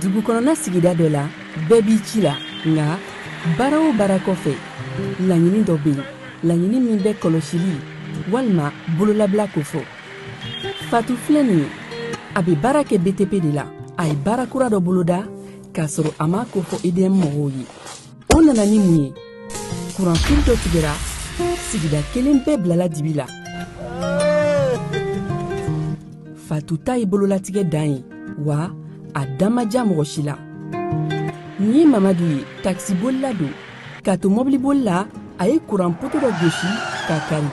dugu kɔnɔna sigida dɔ la bɛɛ b'i ci la nka baara o baara kɔfɛ laɲini dɔ bɛ yen laɲini min bɛ kɔlɔsili walima bololabila ko fɔ Fatu filɛ nin ye a bɛ baara kɛ BTP de la a ye baara kura dɔ boloda k'a sɔrɔ a m'a ko fɔ EDM mɔgɔw ye o nana ni mun ye kuran fili dɔ tigɛra sigida kelen bɛɛ bilala dibi la Fatu ta ye bololatigɛ dan ye wa a dan ma diya mɔgɔ si la nin ye Mamadu ye taxibolila don k'a to mɔbilibolila a ye kuran poto dɔ gosi k'a kari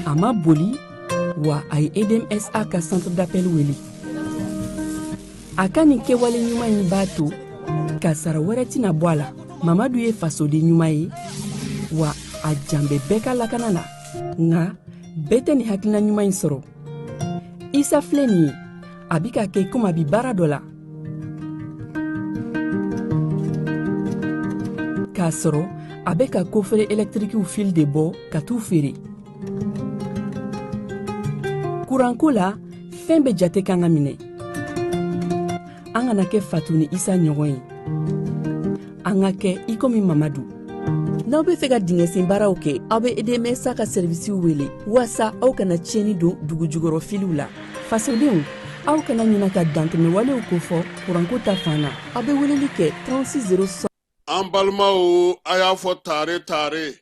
a ma boli wa a ye EDM SA ka centre d'appel wele a ka nin kɛwale ɲuman in b'a to ka sara wɛrɛ tɛna bɔ a la Mamadu ye fasoden ɲuman ye wa a jan bɛ bɛɛ ka lakana la nka bɛɛ tɛ nin hakilina ɲuman in sɔrɔ Isa filɛ nin ye a bi ka kɛ komi a bi baara dɔ la k'a sɔrɔ a bɛ ka kofere électrique fil de bɔ ka t'u feere kuranko la fɛn bɛ jate kan ka minɛ an kana kɛ Fatu ni Isa ɲɔgɔn ye an ka kɛ i komi Mamadu n'aw bɛ fɛ ka dingɛsen baaraw kɛ aw bɛ EDM SA ka servisiw wele walasa aw kana tiɲɛni don dugu jukɔrɔ filiw la fasodenw aw kana ɲinɛ ka dantɛmɛ walew ko fɔ kuranko ta fan na aw bɛ weleli kɛ 36 an balimaw a y'a fɔ tare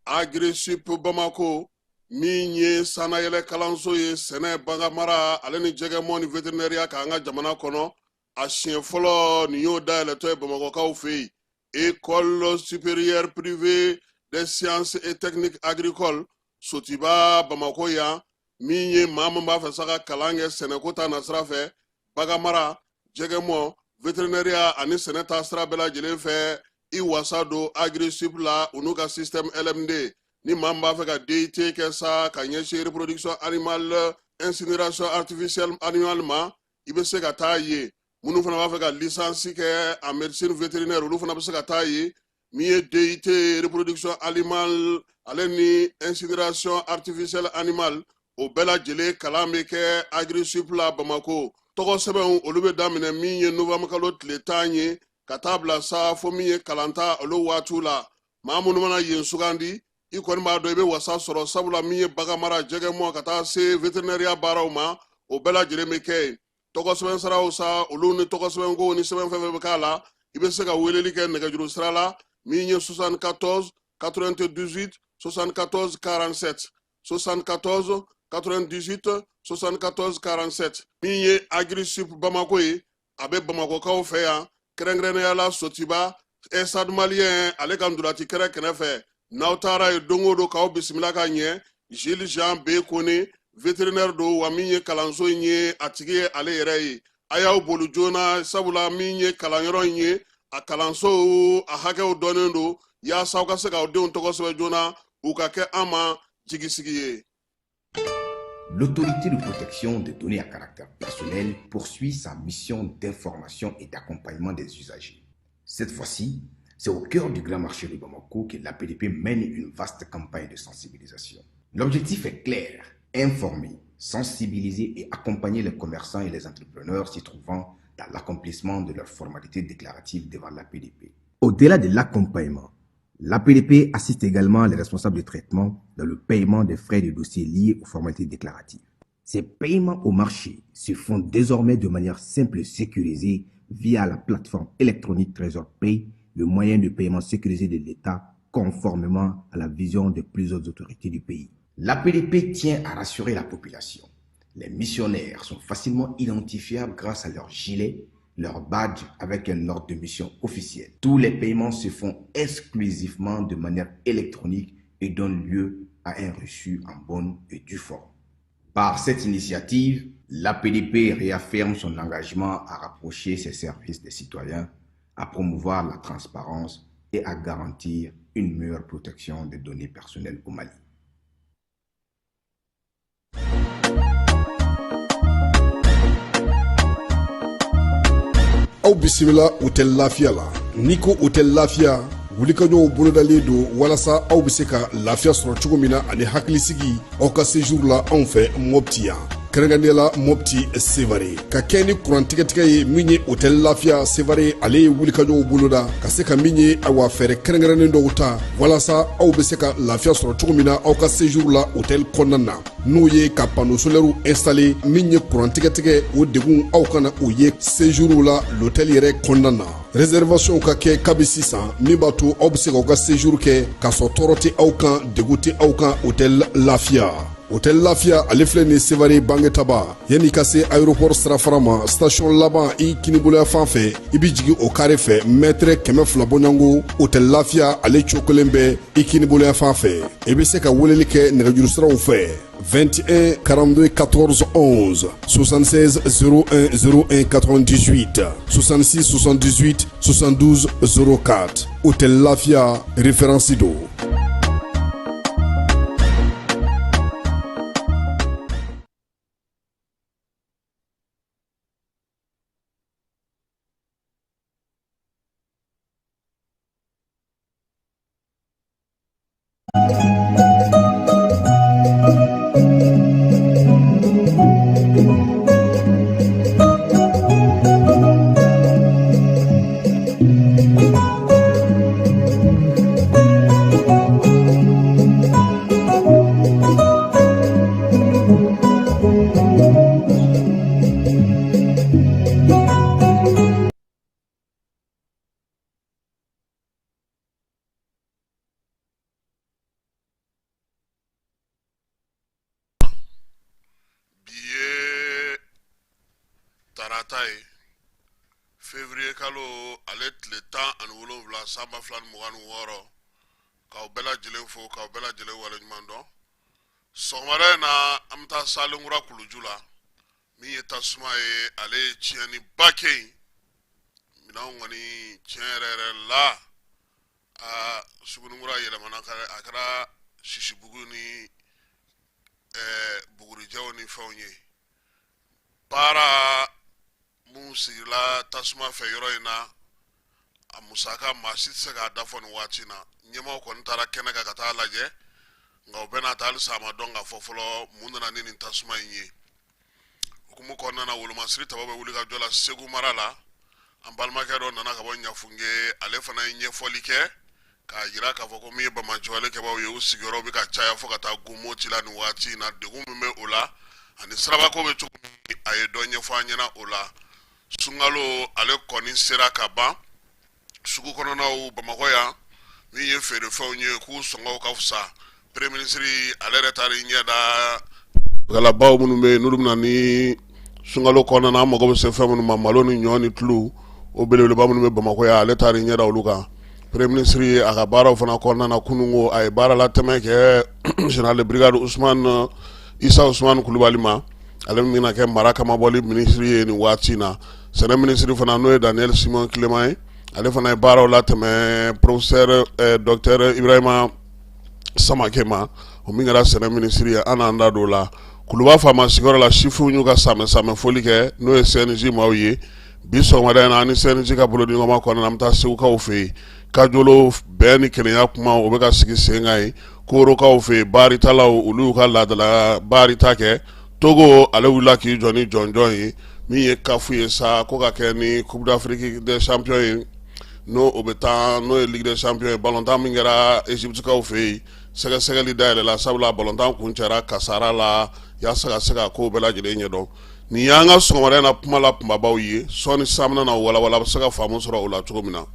Agri-Sup Bamako min ye sanayɛlɛ kalanso ye sɛnɛ baganmara ale ni jɛgɛmɔ ni vétérinaire k'an ka jamana kɔnɔ a siɲɛ fɔlɔ nin y'o dayɛlɛtɔ ye Bamakɔkaw fɛ yen École supérieure privée des sciences et techniques agricoles Sotiba Bamako yan min ye maa min b'a fɛ sa ka kalan kɛ sɛnɛko ta nasira fɛ baganmara jɛgɛmɔ vétérinaire ani sɛnɛ ta sira bɛɛ lajɛlen fɛ i wasa don Agri-Sup la u n'u ka système LMD ni maa min b'a fɛ ka DIT kɛ sa ka ɲɛsin reproduction animale incinération artificielle animale ma i bɛ se ka taa ye minnu fana b'a fɛ ka licence kɛ en médecine vétérinaire olu fana bɛ se ka taa ye min ye DIT reproduction animale ale ni incinération artificielle animale o bɛɛ lajɛlen kalan bɛ kɛ Agri-Sup la Bamako tɔgɔ sɛbɛnw olu bɛ daminɛ min ye novembre kalo tile 10 ye ka taa bila sa fo min ye kalanta olu waatiw la maa minnu mana yen sugandi i kɔni b'a dɔn i bɛ wasa sɔrɔ sabula min ye baganmara jɛgɛmɔ ka taa se vétérinaire baaraw ma o bɛɛ lajɛlen bɛ kɛ yen tɔgɔ sɛbɛn saraw sa olu ni tɔgɔ sɛbɛn ko ni sɛbɛn fɛn fɛn bɛ k'a la i bɛ se ka weleli kɛ nɛgɛjuru sira la min ye 74 98 74 47 74 98 74 47 min ye Agri-Sup Bamako ye a bɛ Bamakokaw fɛ yan kɛrɛnkɛrɛnnenya la Sotiba Estade malien ale ka ndolati kɛrɛ kɛrɛfɛ n'aw taara ye don o don k'aw bisimila ka ɲɛ Jules Jean B Kone vétérinaire do wa min ye kalanso in ye a tigi ye ale yɛrɛ ye a y'aw boli joona sabula min ye kalanyɔrɔ in ye a kalanso a hakɛw dɔnnen do yaasa aw ka se k'aw denw tɔgɔ sɛbɛn joona u ka kɛ an ma jigisigi ye. L'autorité de protection des données à caractère personnel poursuit sa mission d'information et d'accompagnement des usagers. Cette fois-ci, c'est au cœur du grand marché de Bamako que l'APDP mène une vaste campagne de sensibilisation. L'objectif est clair, informer, sensibiliser et accompagner les commerçants et les entrepreneurs s'y trouvant dans l'accomplissement de leurs formalités déclaratives devant l'APDP. Au-delà de l'accompagnement, l'APDP assiste également les responsables de traitement dans le paiement des frais de dossier liés aux formalités déclaratives. Ces paiements au marché se font désormais de manière simple et sécurisée via la plateforme électronique Trésor Pay, le moyen de paiement sécurisé de l'État conformément à la vision de plusieurs autorités du pays. L'APDP tient à rassurer la population. Les missionnaires sont facilement identifiables grâce à leur gilet, leur badge avec un ordre de mission officiel. Tous les paiements se font exclusivement de manière électronique et donnent lieu à un reçu en bonne et due forme. Par cette initiative, l'APDP réaffirme son engagement à rapprocher ses services des citoyens, à promouvoir la transparence et à garantir une meilleure protection des données personnelles au Mali. Aw bisimila hôtel Lafiya la n'i ko hôtel Lafiya wulikajɔw bolodalen don walasa aw bɛ se ka lafiya sɔrɔ cogo min na ani hakilisigi aw ka séjour la anw fɛ Mopti yan kɛrɛnkɛrɛnnenya Mopti Sevare ka kɛ ni kurantigɛtigɛ ye min ye hôtel Lafiya Sevare ale ye wulikajɔw boloda ka se ka min ye awa fɛɛrɛ kɛrɛnkɛrɛnnen dɔw ta walasa aw bɛ se ka lafiya sɔrɔ cogo min na aw ka séjour la hôtel kɔnɔna na n'o ye ka panneau solaire installer min ye kurantigɛtigɛ o degun aw kana o ye séjour la l'hôtel yɛrɛ kɔnɔna na réservation ka kɛ kabi sisan min b'a to aw bɛ se k'aw ka séjour kɛ k'a sɔrɔ tɔɔrɔ tɛ aw kan degun tɛ aw kan hôtel Lafiya. Hôtel Lafiya ale filɛ ni Sevare bangetaba yanni ka se aéroport sirafara ma station laban i kiniboloya fan fɛ i bi jigi o carré fɛ mètre 200 bɔɲɔngo Hôtel Lafiya ale cokolen bɛ i kiniboloya fan fɛ i bɛ se ka weleli kɛ nɛgɛjuru siraw fɛ 21 42 14 11 76 01 01 98 66 78 72 04 Hôtel Lafiya référence do. Février kalo ale tile 17 samba filan mugan wɔɔrɔ k'aw bɛɛ lajɛlen fo k'aw bɛɛ lajɛlen waleɲuman dɔn sɔgɔmada in na an bɛ taa Salenkura kuluju la min ye tasuma ye ale ye tiɲɛniba kɛ yen minɛnw kɔni tiɲɛ yɛrɛ yɛrɛ la Sugunikura yɛlɛmana a kɛra sisibugu ni bugurijɛw ni fɛnw ye baara mun sigila tasuma fɛ yɔrɔ in na a musaka maa si tɛ se k'a da fɔ nin waati na ɲɛmaaw kɔni taara kɛnɛ kan ka taa lajɛ nka u bɛna taa halisa a ma dɔn k'a fɔ fɔlɔ mun nana ni nin tasuma in ye hukumu kɔnɔna na Wolomasiri taba bɛ wuli ka jɔ la Segu mara la an balimakɛ dɔ nana ka bɔ Ɲafunge ale fana ye ɲɛfɔli kɛ k'a jira k'a fɔ ko min ye Bamajɔle kɛbaaw ye u sigiyɔrɔ bɛ ka caya fo ka taa Gumoti la nin waati in na degun min bɛ o la ani sirabako bɛ cogo min a ye dɔ ɲɛfɔ an ɲɛna o la Sunkalo ale kɔni sera ka ban sugu kɔnɔnaw Bamakɔ yan min ye feerefɛnw ye k'u sɔngɔw ka fisa Premier ministre ale yɛrɛ taara i ɲɛ da galabaw minnu bɛ yen n'olu bɛna ni Sunkalo kɔnɔna an mago bɛ se fɛn minnu ma malo ni ɲɔ ni tulu o belebeleba minnu bɛ Bamakɔ yan ale taara i ɲɛ da olu kan Premier ministre a ka baaraw fana kɔnɔna na kunungo a ye baara latɛmɛ kɛ Général de brigade Isa Usman Kulubali ma ale min bɛna kɛ mara kamabɔli ministre ye nin waati in na sɛnɛ ministre fana n'o ye Daniel Simon Clément ye ale fana ye baaraw latɛmɛ professeur docteur Ibrahima Samake ma o min kɛra sɛnɛ ministre ye an n'an da don o la Kuluba faama sigiyɔrɔ la sifuw y'u ka samɛ foli kɛ n'o ye CNJ maaw ye bi sɔgɔmada in na ani CNJ ka bolodiɲɔgɔnma kɔnɔna na an bɛ taa segukaw fɛ yen Kajolo bɛn ni kelenya kuma o bɛ ka sigi sen kan ye Korokaw fɛ yen baaritalaw olu y'u ka laadala baarita kɛ Togo ale wulila k'i jɔ ni jɔnjɔn ye min ye kafu ye sa ko ka kɛ ni Coupe d'Afrique des Champions ye n'o bɛ taa n'o ye Ligue des Champions ye balontan min kɛra Egyptekaw fɛ yen sɛgɛsɛgɛli dayɛlɛ la sabula balontan kun cɛra kasara la yaasa ka se ka ko bɛɛ lajɛlen ɲɛdɔn nin y'an ka sɔgɔmada in na kuma la kumabaw ye sɔɔni san bɛna na walawala a bɛ se ka faamu sɔrɔ o la cogo min na.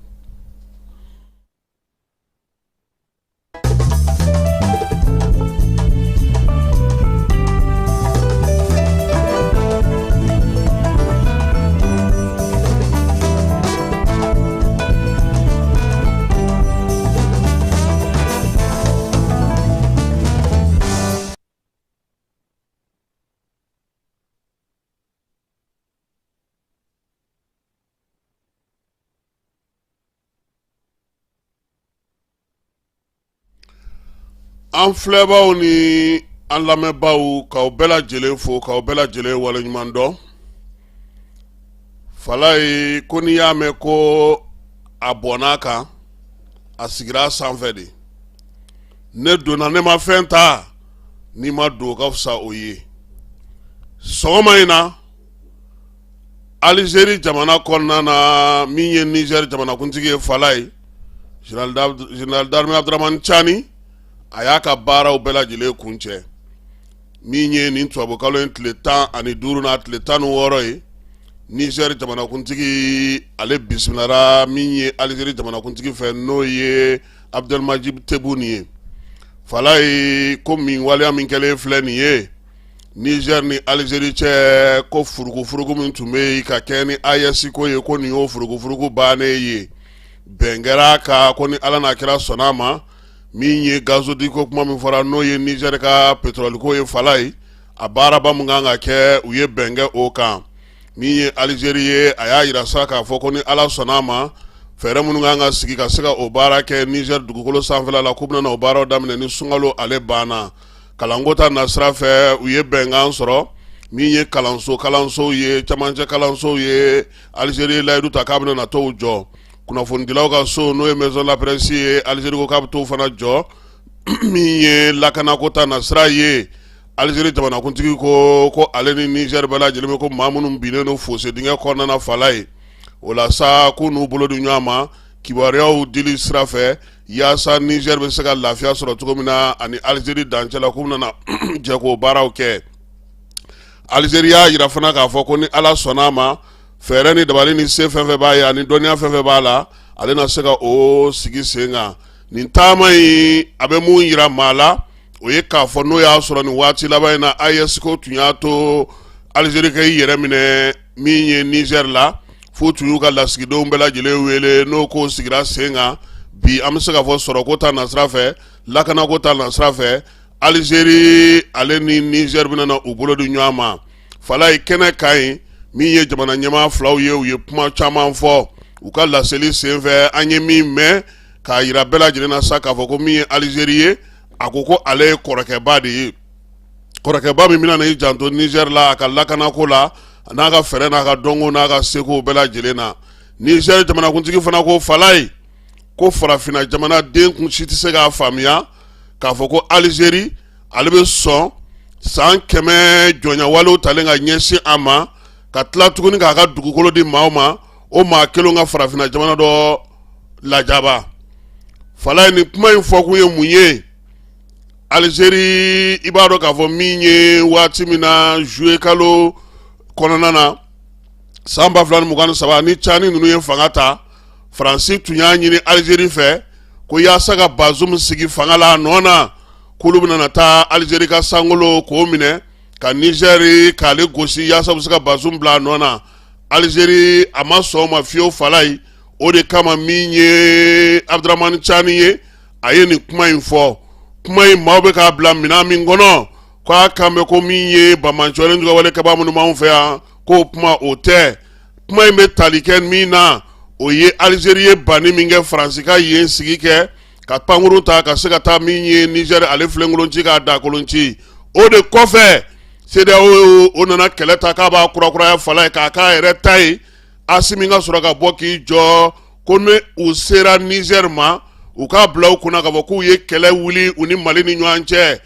An filɛbaw ni an lamɛnbaw k'aw bɛɛ lajɛlen fo k'aw bɛɛ lajɛlen waleɲuman dɔn fala ye ko n'i y'a mɛn ko a bɔn'a kan a sigira a sanfɛ de ne donna ne ma fɛn ta n'i ma don o ka fisa o ye sɔgɔma in na Algérie jamana kɔnɔna na min ye Niger jamanakuntigi ye Fala ye Général d'armée Abdramane Tchani a y'a ka baaraw bɛɛ lajɛlen kuncɛ min ye nin tubabukalo in tile 15 n'a tile 16 ye Niger jamanakuntigi ale bisimilara min ye Algérie jamanakuntigi fɛ n'o ye Abdelmadjid Tebboune ye Fala ye ko min waleya min kɛlen filɛ nin ye Niger ni Algérie cɛ ko furugufurugu min tun bɛ ka kɛ ni AES ko ye ko nin y'o furugufurugu bannen ye bɛn kɛra ka ko ni Ala n'a kɛra sɔnn'a ma min ye gazodi ko kuma min fɔra n'o ye Niger ka pétrole ko ye Fala ye a baaraba mun kan ka kɛ u ye bɛn kɛ o kan min ye Algérie ye a y'a yira sa k'a fɔ ko ni Ala sɔnn'a ma fɛɛrɛ minnu kan ka sigi ka se ka o baara kɛ Niger dugukolo sanfɛla la k'u bɛna o baaraw daminɛ ni sunkalo ale banna kalanko ta nasira fɛ u ye bɛnkan sɔrɔ min ye kalansow ye camancɛ kalansow ye Algérie layidu ta k'a bɛna na t'o jɔ kunnafonidilaw ka so n'o ye maison de la presse ye Algérie ko k'a bɛ t'o fana jɔ min ye lakanako ta nasira ye Algérie jamanakuntigi ko ale ni Niger bɛɛ lajɛlen bɛ ko maa minnu binnen don fossé dingɛ kɔnɔna na Fala ye o la sa k'u n'u bolo di ɲɔgɔn ma kibaruyaw dili sira fɛ yaasa Niger bɛ se ka lafiya sɔrɔ cogo min na ani Algérie dancɛ la k'u bɛna jɛ k'o baaraw kɛ Algérie y'a yira fana k'a fɔ ko ni Ala sɔnn'a ma fɛɛrɛ ni dabali ni se fɛn fɛn b'a ye ani dɔnniya fɛn fɛn b'a la ale na se ka o sigi sen kan nin taama in a bɛ mun yira maa la o ye k'a fɔ n'o y'a sɔrɔ nin waati laban in na AES ko tun y'a to Algérie ka i yɛrɛ minɛ min ye Niger la fo tun y'u ka lasigidenw bɛɛ lajɛlen wele n'o ko sigira sen kan bi an bɛ se ka fɔ sɔrɔko ta nasira fɛ lakanako ta nasira fɛ Algérie ale ni Niger bɛna na u bolo di ɲɔgɔn ma Fala ye kɛnɛ kan ye min ye jamana ɲɛmaa filaw ye u ye kuma caman fɔ u ka laseli sen fɛ an ye min mɛn k'a yira bɛɛ lajɛlen na sa k'a fɔ ko min ye Algérie ye a ko ale ye kɔrɔkɛba de ye kɔrɔkɛba min bɛna na i janto Niger la a ka lakanako la a n'a ka fɛɛrɛ n'a ka dɔnko n'a ka seko bɛɛ lajɛlen na Niger jamanakuntigi fana ko Fala ye ko farafinna jamana den kun si tɛ se k'a faamuya k'a fɔ ko Algérie ale bɛ sɔn san 100 jɔnyawalew talen ka ɲɛsin a ma ka tila tuguni k'a ka dugukolo di maaw ma o maa kelen ka farafinna jamana dɔ lajaba Fala ye nin kuma in fɔ kun ye mun ye Algérie i b'a dɔn k'a fɔ min ye waati min na juillet kalo kɔnɔna na san 2023 ni Tchani ninnu ye fanga ta Faransi tun y'a ɲini Algérie fɛ ko yaasa ka Bazoum sigi fanga la a nɔ na k'olu bɛna na taa Algérie ka sankolo k'o minɛ ka Niger k'ale gosi yaasa u bɛ se ka Bazoum bila a nɔ na Algérie a ma sɔn o ma fiyewu Fala ye o de kama min ye Abdramane Tchani ye a ye nin kuma in fɔ kuma in maaw bɛ k'a bila minɛn min kɔnɔ k'a kan bɛ ko min ye bamancɔlen jugawale kɛbaa minnu b'anw fɛ yan k'o kuma o tɛ kuma in bɛ tali kɛ min na o ye Algérie ye banni min kɛ Faransi ka yen sigi kɛ ka pankuru ta ka se ka taa min ye Niger ale filenkolonci k'a dakolonci o de kɔfɛ CEDEAO o nana kɛlɛ ta k'a b'a kurakuraya Fala ye k'a k'a yɛrɛ ta ye Assimi ka sɔrɔ ka bɔ k'i jɔ ko ni u sera Niger ma u k'a bila u kunna k'a fɔ k'u ye kɛlɛ wuli u ni Mali ni ɲɔgɔn cɛ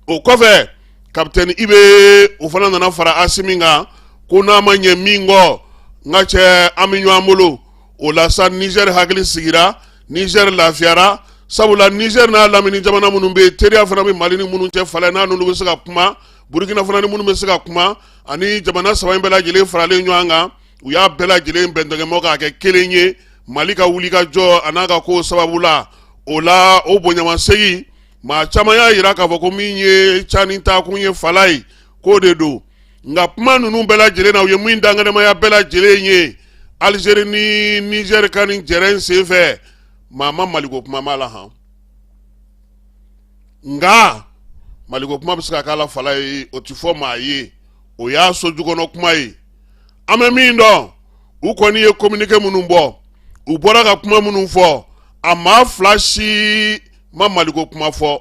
o kɔfɛ kapitɛni Ibe o fana nana fara Assimi kan ko n'a ma ɲɛ min kɔ n ka cɛ an bɛ ɲɔgɔn bolo o la sa Niger hakili sigira Niger lafiyara sabula Niger n'a lamini jamana minnu bɛ yen teriya fana bɛ Mali ni minnu cɛ Fala n'a n'olu bɛ se ka kuma Burkina fana ni minnu bɛ se ka kuma ani jamana saba in bɛɛ lajɛlen faralen ɲɔgɔn kan u y'a bɛɛ lajɛlen bɛntɛgɛmɔ k'a kɛ kelen ye Mali ka wuli ka jɔ a n'a ka ko sababu la o la o bonyamasegin maa caman y'a yira k'a fɔ ko min ye Tchani ta kun ye Fala ye k'o de don nka kuma ninnu bɛɛ lajɛlen na u ye min danganamaya bɛɛ lajɛlen ye Algérie ni Niger ka nin jɛrɛ in sen fɛ maa ma Maliko kuma ma la han nka Maliko kuma bɛ se ka k'a la Fala ye o tɛ fɔ maa ye o y'a sojukɔnɔ kuma ye an bɛ min dɔn u kɔni ye communiqué minnu bɔ u bɔra ka kuma minnu fɔ a maa fila si ma Maliko kuma fɔ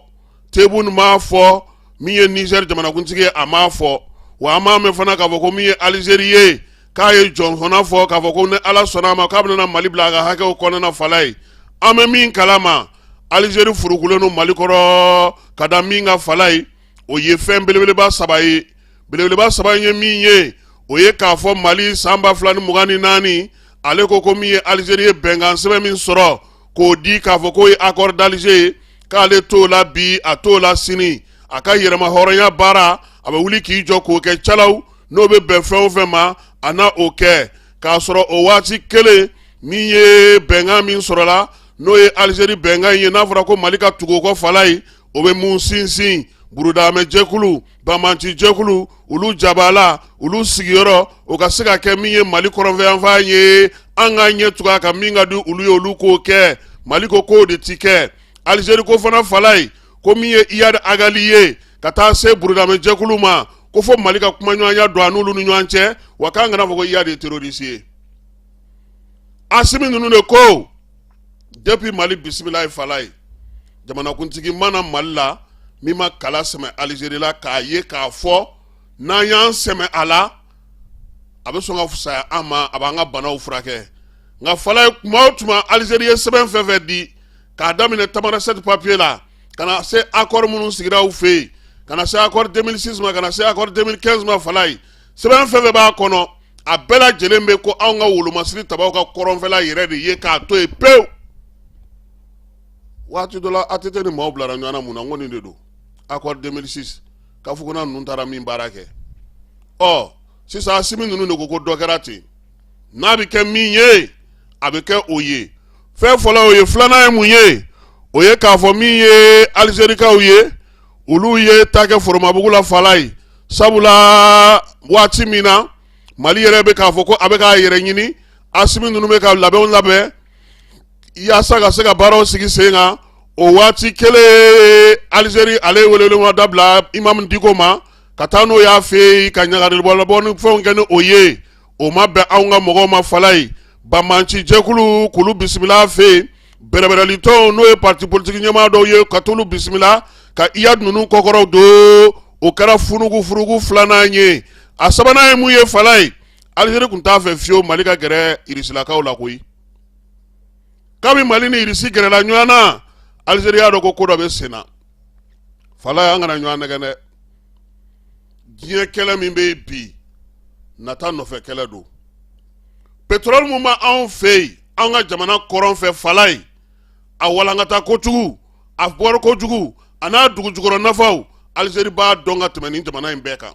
Tebboune m'a fɔ min ye Niger jamanakuntigi ye a m'a fɔ wa an m'a mɛn fana k'a fɔ ko min ye Algérie ye k'a ye jɔnfɔna fɔ k'a fɔ ko ni Ala sɔnna a ma k'a bɛna Mali bila a ka hakɛw kɔnɔna Fala ye an bɛ min kalama Algérie furukulen don Mali kɔrɔ ka da min ka Fala ye o ye fɛn belebeleba saba ye belebeleba saba ye min ye o ye k'a fɔ Mali san 2024 ale ko ko min ye Algérie ye bɛnkan sɛbɛn min sɔrɔ k'o di k'a fɔ k'o ye accord d'Alger k'ale t'o la bi a t'o la sini a ka yɛrɛma hɔrɔnya baara a bɛ wuli k'i jɔ k'o kɛ calaw n'o bɛ bɛn fɛn o fɛn ma a na o kɛ k'a sɔrɔ o waati kelen min ye bɛnkan min sɔrɔla n'o ye Algérie bɛnkan ye n'a fɔra ko Mali ka tugu o kɔ fala ye o bɛ mun sinsin burudamɛ jɛkulu bamanci jɛkulu olu jabala olu sigiyɔrɔ o ka se ka kɛ min ye Mali kɔrɔnfɛyanfan ye an ka ɲɛ tugu a kan min ka di olu ye olu k'o kɛ Mali ko k'o de ti kɛ Algérie ko fana fala ye ko min ye Iyad Agali ye ka taa se burudamɛ jɛkulu ma ko fo Mali ka kumaɲɔgɔnya don a n'olu ni ɲɔgɔn cɛ wa k'an kana fɔ ko Iyad ye terroriste ye Asimi ninnu de ko depuis Mali bisimila ye fala ye jamanakuntigi mana Mali la min ma kala sɛmɛ Algérie la k'a ye k'a fɔ n'an y'an sɛmɛ a la a bɛ sɔn ka fisaya an ma a b'an ka banaw furakɛ nka fala ye tuma o tuma Algérie ye sɛbɛn fɛn fɛn di k'a daminɛ Tamaracet papier la ka na se accord minnu sigira u fɛ yen ka na se accord 2006 ma ka na se accord 2015 ma fala ye sɛbɛn fɛn fɛn b'a kɔnɔ a bɛɛ lajɛlen bɛ ko anw ka wolomasiri tabaw ka kɔrɔnfɛla yɛrɛ de ye k'a to yen pewu waati dɔ la ATT ni maaw bilara ɲɔgɔn na mun na n ko nin de don accord 2006 k'a fɔ ko na ninnu taara min baara kɛ sisan Asimi ninnu de ko dɔ kɛra ten n'a bɛ kɛ min ye a bɛ kɛ o ye fɛn fɔlɔ o ye filanan ye mun ye o ye k'a fɔ min ye Algérikaw ye olu ye ta kɛ Foromabugu la fala ye sabula waati min na Mali yɛrɛ bɛ k'a fɔ ko a bɛ k'a yɛrɛ ɲini Asimi ninnu bɛ ka labɛnw labɛn yaasa ka se ka baaraw sigi sen kan o waati kelen Algérie ale welewelema dabila Imam Diko ma ka taa n'o y'a fɛ yen ka ɲagalibɔlabɔ ni fɛnw kɛ ni o ye o ma bɛn anw ka mɔgɔw ma fala ye bamanci jɛkulu k'olu bisimila a fɛ yen bɛrɛbɛrɛlitɔnw n'o ye parti politique ɲɛmaa dɔw ye ka t'olu bisimila ka Iyad ninnu kɔkɔrɔw don o kɛra furugu filanan ye a sabanan ye mun ye fala ye Algérie tun t'a fɛ fiyewu Mali ka gɛrɛ Irisilakaw la koyi kabi Mali ni Irisi gɛrɛla ɲɔgɔn na Algérie y'a dɔn ko dɔ bɛ sen na fala ye an kana ɲɔgɔn nɛgɛn dɛ diɲɛ kɛlɛ min bɛ yen bi nata nɔfɛ kɛlɛ don pétrole mun bɛ anw fɛ yen an ka jamana kɔrɔn fɛ fala ye a walankata kojugu a bɔra kojugu a n'a dugujukɔrɔ nafaw Algérie b'a dɔn ka tɛmɛ nin jamana in bɛɛ kan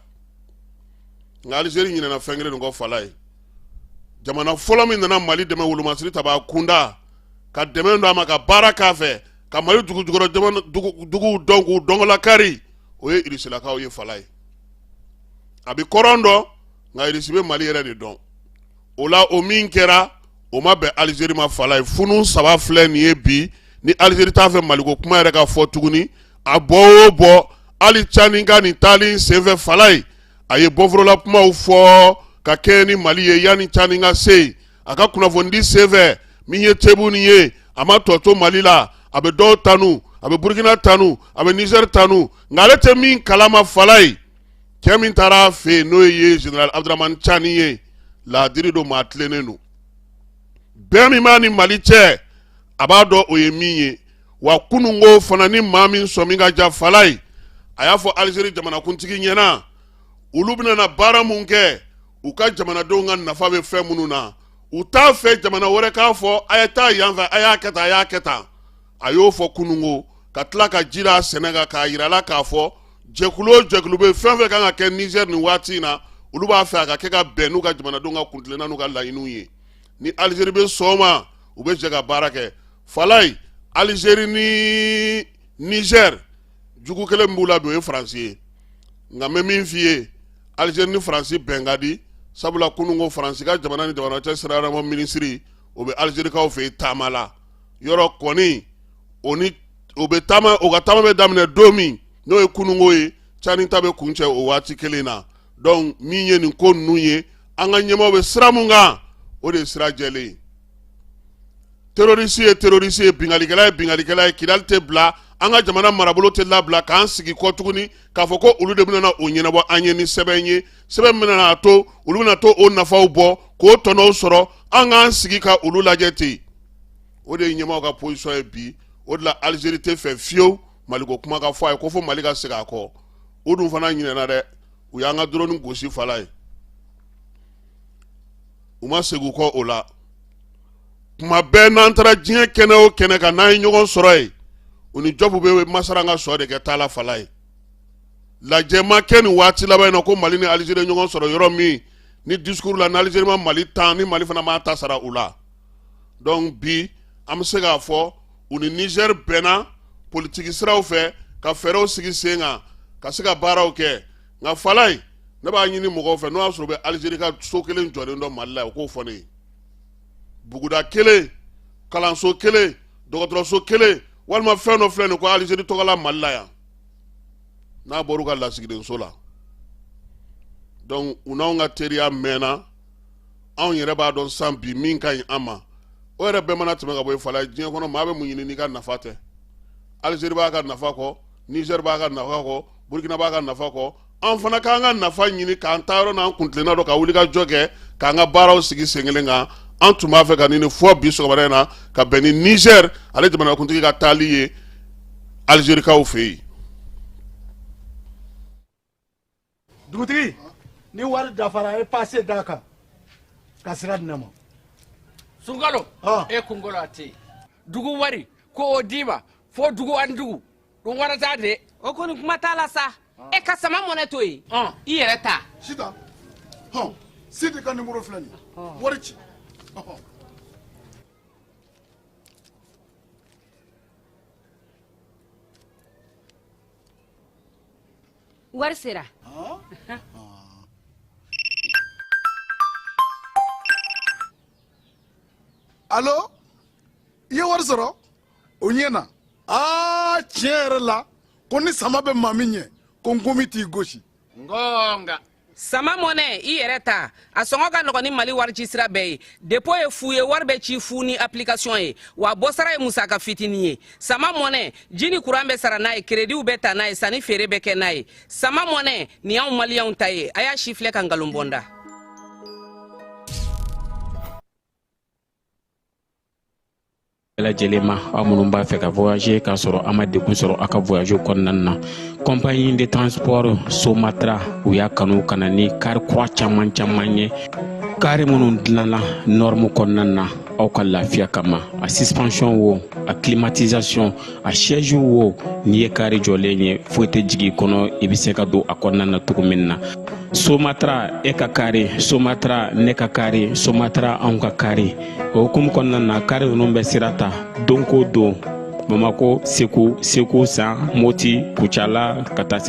nka Algérie ɲinɛna fɛn kelen nin kɔ fala ye jamana fɔlɔ min nana Mali dɛmɛ wolomasiri ta b'a kunda ka dɛmɛ don a ma ka baara k'a fɛ ka Mali dugujukɔrɔ duguw dɔn k'u dɔngɔla kari o ye Irisilakaw ye fala ye a bɛ kɔrɔn dɔn nka Irisi bɛ Mali yɛrɛ de dɔn o la o min kɛra o ma bɛn Algérie ma fala ye funu saba filɛ nin ye bi ni Algérie t'a fɛ Maliko kuma yɛrɛ ka fɔ tuguni a bɔ o bɔ hali Caninka nin taali senfɛ fala ye a ye bɔforola kumaw fɔ ka kɛ ni Mali ye yanni Caninka se a ka kunnafonidi senfɛ min ye Tebu nin ye a ma tɔ to Mali la a bɛ dɔw tanu a bɛ Burkina tanu a bɛ Niger tanu nka ale tɛ min kalama fala ye cɛ min taara a fɛ yen n'o ye Général Abdramane Tchani ye laadiri don maa tilennen don bɛɛ min b'a ni Mali cɛ a b'a dɔn o ye min ye wa kununko fana ni maa min sɔn min ka ja fala ye a y'a fɔ Algérie jamanakuntigi ɲɛna olu bɛna na baara mun kɛ u ka jamanadenw ka nafa bɛ fɛn minnu na u t'a fɛ jamana wɛrɛ k'a fɔ a ye taa yan fɛ a y'a kɛ tan a y'a kɛ tan a y'o fɔ kununko ka tila ka jira sɛnɛ kan k'a yirala k'a fɔ jɛkulu o jɛkulu bɛ fɛn fɛn kan ka kɛ Niger nin waati in na olu b'a fɛ a ka kɛ ka bɛn n'u ka jamanadenw ka kuntilenna n'u ka laɲiniw ye ni Algérie bɛ sɔn o ma u bɛ jɛ ka baara kɛ fala ye Algérie ni Niger jugu kelen min b'u la bi o ye Faransi ye nka n bɛ min f'i ye Algérie ni Faransi bɛn ka di sabula kununko Faransi ka jamana ni jamana cɛ siralama minisiri o bɛ Algérikaw fɛ yen taama la yɔrɔ kɔni o bɛ taama o ka taama bɛ daminɛ don min n'o ye kununko ye Tchani ta bɛ kun cɛ o waati kelen na donc min ye nin ko ninnu ye an ka ɲɛmaaw bɛ sira mun kan o de ye sira jɛlen ye terroriste ye terroriste ye bingalikɛla ye bingalikɛla ye kidali tɛ bila an ka jamana marabolo tɛ labila k'an sigi kɔ tuguni k'a fɔ ko olu de bɛna o ɲɛnabɔ an ye ni sɛbɛn ye sɛbɛn min bɛna to olu bɛna to o nafaw bɔ k'o tɔnɔw sɔrɔ an k'an sigi ka olu lajɛ ten o de ye ɲɛmaaw ka position ye bi o de la Algérie tɛ fɛ fiyewu Maliko kuma ka fɔ a ye ko fo Mali ka segin a kɔ o dun fana ɲinɛna dɛ u y'an ka drone gosi fala ye u ma segin kɔ o la kuma bɛɛ n'an taara diɲɛ kɛnɛ o kɛnɛ kan n'an ye ɲɔgɔn sɔrɔ ye u ni jɔfu bɛ masara ka sɔ de kɛ taala fala ye lajɛ ma kɛ nin waati laban in na ko Mali ni Algérie ɲɔgɔn sɔrɔ yɔrɔ min ni discours la ni Algérie ma Mali tan ni Mali fana ma ta sara u la donc bi an bɛ se k'a fɔ u ni Niger bɛnna politique siraw fɛ ka fɛɛrɛw sigi sen kan ka se ka baaraw kɛ nka fala ye ne b'a ɲini mɔgɔw fɛ n'o y'a sɔrɔ u bɛ Algérie ka so kelen jɔlen dɔ Mali la o k'o fɔ ne ye buguda kelen kalanso kelen dɔgɔtɔrɔso kelen walima fɛn dɔ filɛ nin ko Algérie tɔgɔla Mali la yan n'a bɔr'u ka lasigidenso la donc u n'anw ka teriya mɛnna anw yɛrɛ b'a dɔn san bi min ka ɲi an ma o yɛrɛ bɛɛ mana tɛmɛ ka bɔ yen fala diɲɛ kɔnɔ maa bɛ mun ɲini n'i ka nafa tɛ Algérie b'a ka nafa kɔ Niger b'a ka nafa kɔ Burkina b'a ka nafa kɔ an fana k'an ka nafa ɲini k'an ta yɔrɔ n'an kuntilenna dɔ ka wuli ka jɔ kɛ k'an ka baaraw sigi sen kelen kan an tun b'a fɛ ka nin fɔ bi sɔgɔmada in na ka bɛn ni Niger ale jamanakuntigi ka taali ye Algérikaw fɛ yen. dugutigi ni wari dafara e passe d'a kan ka sira di ne ma. Sunkalo e kunkolo a tɛ yen dugu wari ko o d'i ma fo dugu ani dugu o wari t'a de. o kɔni kuma t'a la sa e ka sama mɔnɛ to yen i yɛrɛ ta. Sita Sidi ka numéro filɛ nin ye wari ci. wari sera. Allo i ye wari sɔrɔ o ɲɛna tiɲɛ yɛrɛ la ko ni sama bɛ maa min ɲɛ ko n komi t'i gosi. ngonga sama mɔnɛ i yɛrɛ ta a sɔngɔ ka nɔgɔn ni Mali wari ci sira bɛɛ ye dépôt ye fu ye wari bɛ ci fu ni application ye wa bɔsara ye musaka fitinin ye sama mɔnɛ ji ni courant bɛ sara n'a ye crédit bɛ ta n'a ye sanni feere bɛ kɛ n'a ye sama mɔnɛ nin y'anw maliyɛnw ta ye a y'a si filɛ ka nkalon bɔ n da. lajɛlen ma aw minnu b'a fɛ ka voyager k'a sɔrɔ a ma degun sɔrɔ a ka voyage kɔnɔna na compagnie de transport Somatra u y'a kanu ka na ni kari kura caman ye kari minnu dilanna norme kɔnɔna na aw ka lafiya kama a suspension wo a climatisation a siège wo n'i ye kari jɔlen ye foyi tɛ jigin kɔnɔ i bɛ se ka don a kɔnɔna na cogo min na Somatra e ka kari Somatra ne ka kari Somatra anw ka kari o hukumu kɔnɔna na kari ninnu bɛ sira ta don ko don Bamako Segu San Moti Kucala ka taa